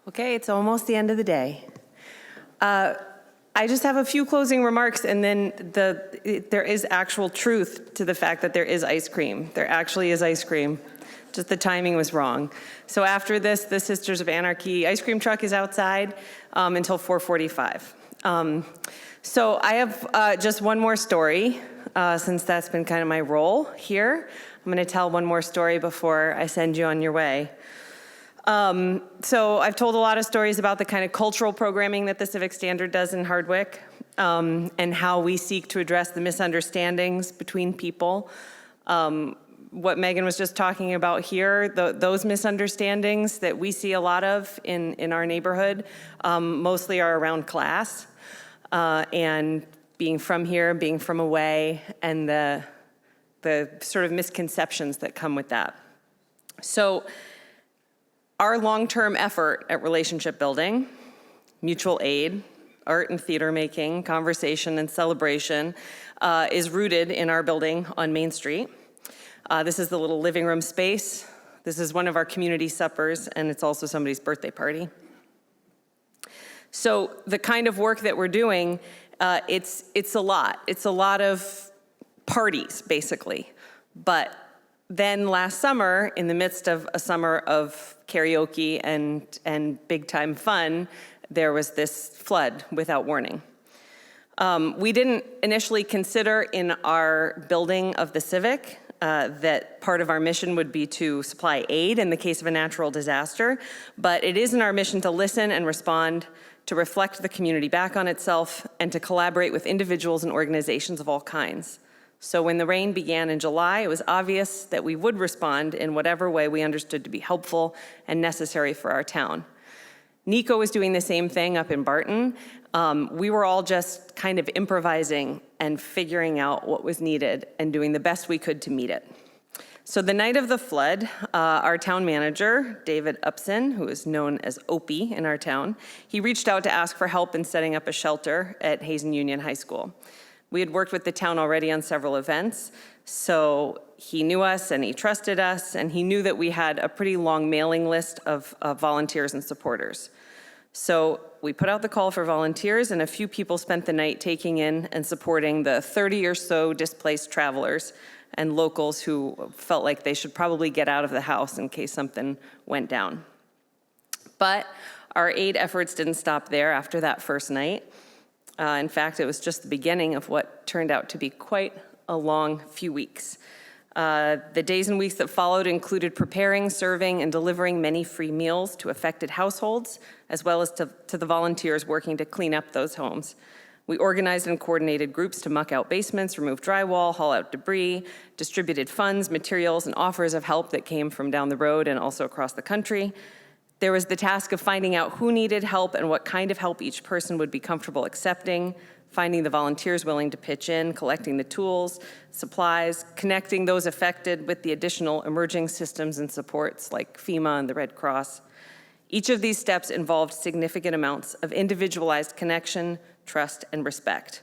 Okay, it's almost the end of the day. I just have a few closing remarks, and then there is actual truth to the fact that there is ice cream. There actually is ice cream. Just the timing was wrong. So after this, the Sisters of Anarchy ice cream truck is outside until 4:45. So I have just one more story, since that's been kind of my role here. I'm going to tell one more story before I send you on your way. So I've told a lot of stories about the kind of cultural programming that the Civic Standard does in Hardwick, and how we seek to address the misunderstandings between people. What Megan was just talking about here, those misunderstandings that we see a lot of in our neighborhood, mostly are around class, and being from here, being from away, and the sort of misconceptions that come with that. So our long-term effort at relationship building, mutual aid, art and theater making, conversation and celebration is rooted in our building on Main Street. This is the little living room space. This is one of our community suppers, and it's also somebody's birthday party. So the kind of work that we're doing, it's a lot. It's a lot of parties, basically. But then last summer, in the midst of a summer of karaoke and big time fun, there was this flood without warning. We didn't initially consider in our building of the Civic that part of our mission would be to supply aid in the case of a natural disaster, but it is in our mission to listen and respond, to reflect the community back on itself, and to collaborate with individuals and organizations of all kinds. So when the rain began in July, it was obvious that we would respond in whatever way we understood to be helpful and necessary for our town. Nico was doing the same thing up in Barton. We were all just kind of improvising and figuring out what was needed and doing the best we could to meet it. So the night of the flood, our town manager, David Upson, who is known as Opie in our town, he reached out to ask for help in setting up a shelter at Hazen Union High School. We had worked with the town already on several events, so he knew us and he trusted us, and he knew that we had a pretty long mailing list of volunteers and supporters. So we put out the call for volunteers, and a few people spent the night taking in and supporting the 30 or so displaced travelers and locals who felt like they should probably get out of the house in case something went down. But our aid efforts didn't stop there after that first night. In fact, it was just the beginning of what turned out to be quite a long few weeks. The days and weeks that followed included preparing, serving, and delivering many free meals to affected households, as well as to the volunteers working to clean up those homes. We organized and coordinated groups to muck out basements, remove drywall, haul out debris, distributed funds, materials, and offers of help that came from down the road and also across the country. There was the task of finding out who needed help and what kind of help each person would be comfortable accepting, finding the volunteers willing to pitch in, collecting the tools, supplies, connecting those affected with the additional emerging systems and supports like FEMA and the Red Cross. Each of these steps involved significant amounts of individualized connection, trust, and respect.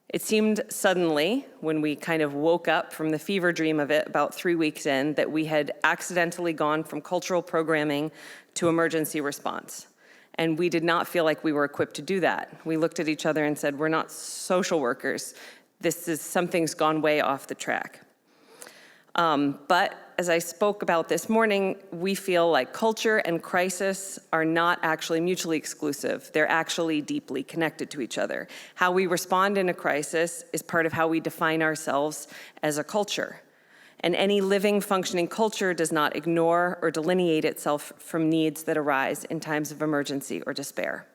It seemed suddenly, when we kind of woke up from the fever dream of it about 3 weeks in, that we had accidentally gone from cultural programming to emergency response. And we did not feel like we were equipped to do that. We looked at each other and said, we're not social workers. Something's gone way off the track. But as I spoke about this morning, we feel like culture and crisis are not actually mutually exclusive. They're actually deeply connected to each other. How we respond in a crisis is part of how we define ourselves as a culture. And any living, functioning culture does not ignore or delineate itself from needs that arise in times of emergency or despair.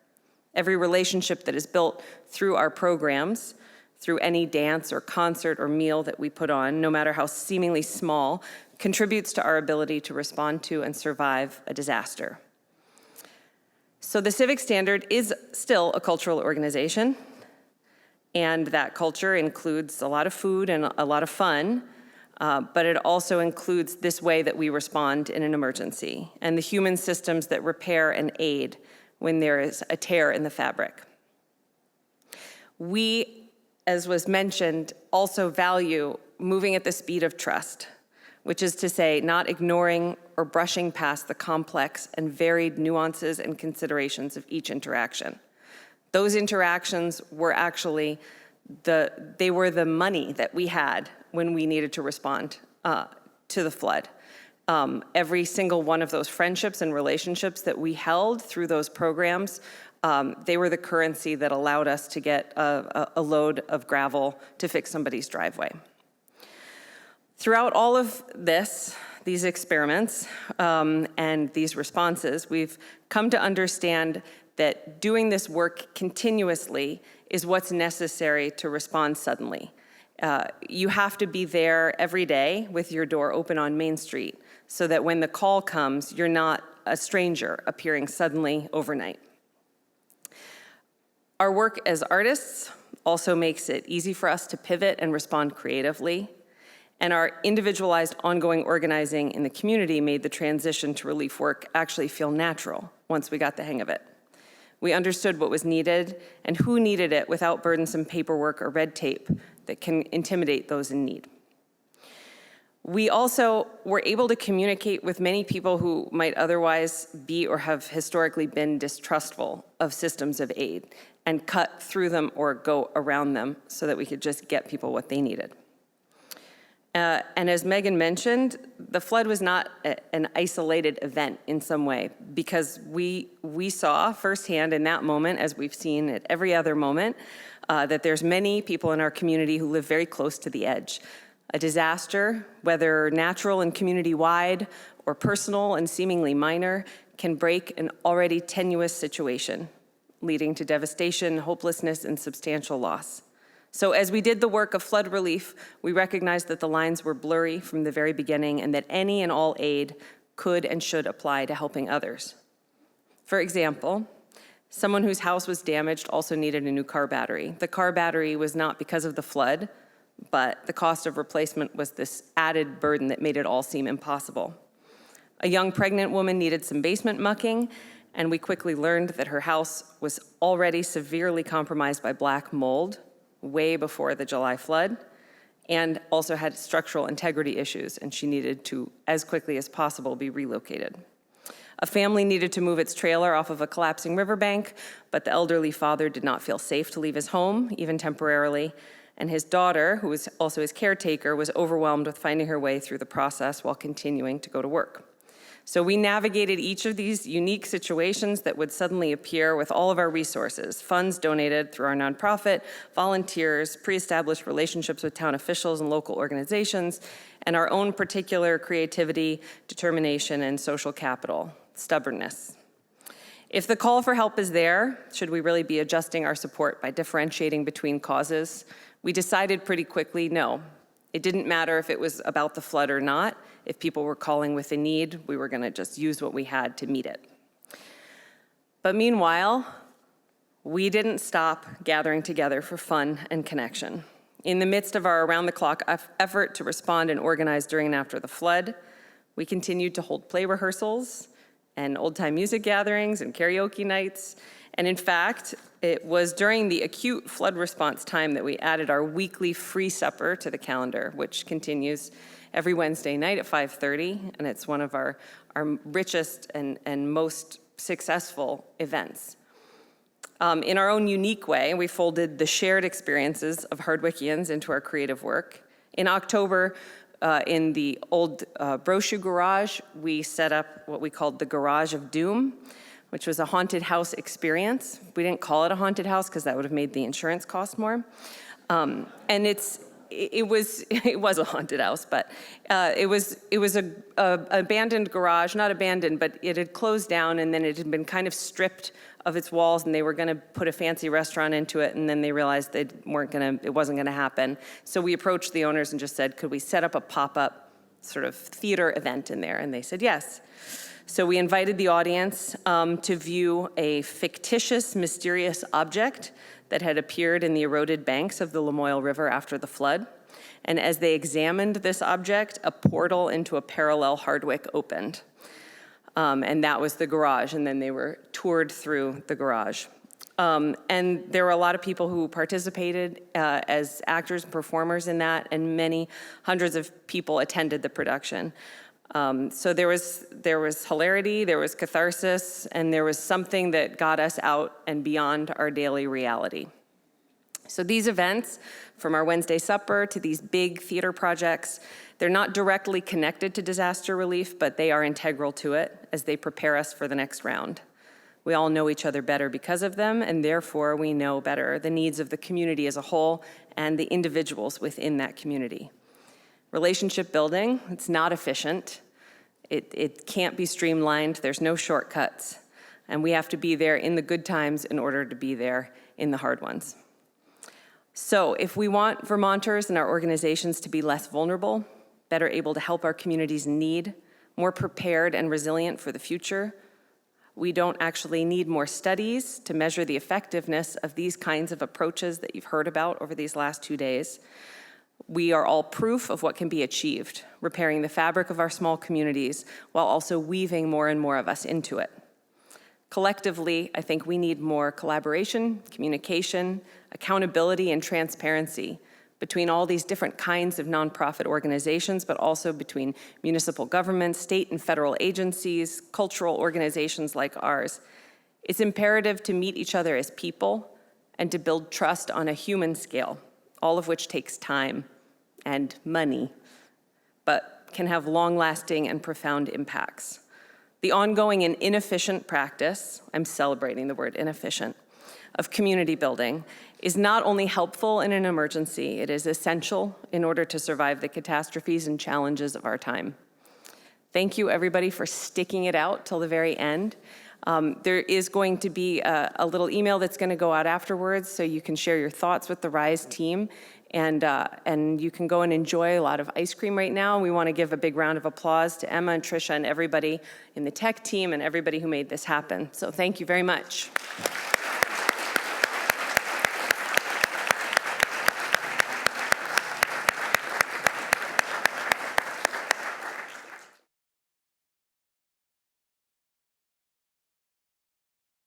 Every relationship that is built through our programs, through any dance or concert or meal that we put on, no matter how seemingly small, contributes to our ability to respond to and survive a disaster. So the Civic Standard is still a cultural organization, and that culture includes a lot of food and a lot of fun, but it also includes this way that we respond in an emergency and the human systems that repair and aid when there is a tear in the fabric. We, as was mentioned, also value moving at the speed of trust, which is to say not ignoring or brushing past the complex and varied nuances and considerations of each interaction. Those interactions were actually they were the money that we had when we needed to respond to the flood. Every single one of those friendships and relationships that we held through those programs, they were the currency that allowed us to get a load of gravel to fix somebody's driveway. Throughout all of these experiments and these responses, we've come to understand that doing this work continuously is what's necessary to respond suddenly. You have to be there every day with your door open on Main Street so that when the call comes, you're not a stranger appearing suddenly overnight. Our work as artists also makes it easy for us to pivot and respond creatively. And our individualized ongoing organizing in the community made the transition to relief work actually feel natural once we got the hang of it. We understood what was needed and who needed it without burdensome paperwork or red tape that can intimidate those in need. We also were able to communicate with many people who might otherwise be or have historically been distrustful of systems of aid and cut through them or go around them so that we could just get people what they needed. And as Megan mentioned, the flood was not an isolated event in some way, because we saw firsthand in that moment, as we've seen at every other moment, that there's many people in our community who live very close to the edge. A disaster, whether natural and community-wide or personal and seemingly minor, can break an already tenuous situation, leading to devastation, hopelessness, and substantial loss. So as we did the work of flood relief, we recognized that the lines were blurry from the very beginning and that any and all aid could and should apply to helping others. For example, someone whose house was damaged also needed a new car battery. The car battery was not because of the flood, but the cost of replacement was this added burden that made it all seem impossible. A young pregnant woman needed some basement mucking, and we quickly learned that her house was already severely compromised by black mold way before the July flood, and also had structural integrity issues, and she needed to, as quickly as possible, be relocated. A family needed to move its trailer off of a collapsing riverbank, but the elderly father did not feel safe to leave his home, even temporarily, and his daughter, who was also his caretaker, was overwhelmed with finding her way through the process while continuing to go to work. So we navigated each of these unique situations that would suddenly appear with all of our resources, funds donated through our nonprofit, volunteers, pre-established relationships with town officials and local organizations, and our own particular creativity, determination, and social capital, stubbornness. If the call for help is there, should we really be adjusting our support by differentiating between causes? We decided pretty quickly, no. It didn't matter if it was about the flood or not. If people were calling with a need, we were gonna just use what we had to meet it. But meanwhile, we didn't stop gathering together for fun and connection. In the midst of our around-the-clock effort to respond and organize during and after the flood, we continued to hold play rehearsals and old-time music gatherings and karaoke nights. And in fact, it was during the acute flood response time that we added our weekly free supper to the calendar, which continues every Wednesday night at 5:30, and it's one of our richest and most successful events. In our own unique way, we folded the shared experiences of Hardwickians into our creative work. In October, in the old Brochu garage, we set up what we called the Garage of Doom, which was a haunted house experience. We didn't call it a haunted house because that would have made the insurance cost more. And it was a haunted house, but it was a abandoned garage, not abandoned, but it had closed down, and then it had been kind of stripped of its walls, and they were going to put a fancy restaurant into it, and then they realized it wasn't going to happen. So we approached the owners and just said, could we set up a pop-up sort of theater event in there? And they said yes. So we invited the audience to view a fictitious, mysterious object that had appeared in the eroded banks of the Lamoille River after the flood. And as they examined this object, a portal into a parallel Hardwick opened. And that was the garage, and then they were toured through the garage. And there were a lot of people who participated as actors and performers in that, and many hundreds of people attended the production. So there was hilarity, there was catharsis, and there was something that got us out and beyond our daily reality. So these events, from our Wednesday supper to these big theater projects, they're not directly connected to disaster relief, but they are integral to it as they prepare us for the next round. We all know each other better because of them, and therefore we know better the needs of the community as a whole and the individuals within that community. Relationship building, it's not efficient. It can't be streamlined. There's no shortcuts. And we have to be there in the good times in order to be there in the hard ones. So if we want Vermonters and our organizations to be less vulnerable, better able to help our communities in need, more prepared and resilient for the future, we don't actually need more studies to measure the effectiveness of these kinds of approaches that you've heard about over these last 2 days. We are all proof of what can be achieved, repairing the fabric of our small communities while also weaving more and more of us into it. Collectively, I think we need more collaboration, communication, accountability, and transparency between all these different kinds of nonprofit organizations, but also between municipal governments, state and federal agencies, cultural organizations like ours. It's imperative to meet each other as people and to build trust on a human scale, all of which takes time and money, but can have long-lasting and profound impacts. The ongoing and inefficient practice, I'm celebrating the word inefficient, of community building is not only helpful in an emergency, it is essential in order to survive the catastrophes and challenges of our time. Thank you, everybody, for sticking it out till the very end. There is going to be a little email that's going to go out afterwards, so you can share your thoughts with the RISE team, and you can go and enjoy a lot of ice cream right now. We want to give a big round of applause to Emma and Tricia and everybody in the tech team and everybody who made this happen. So thank you very much.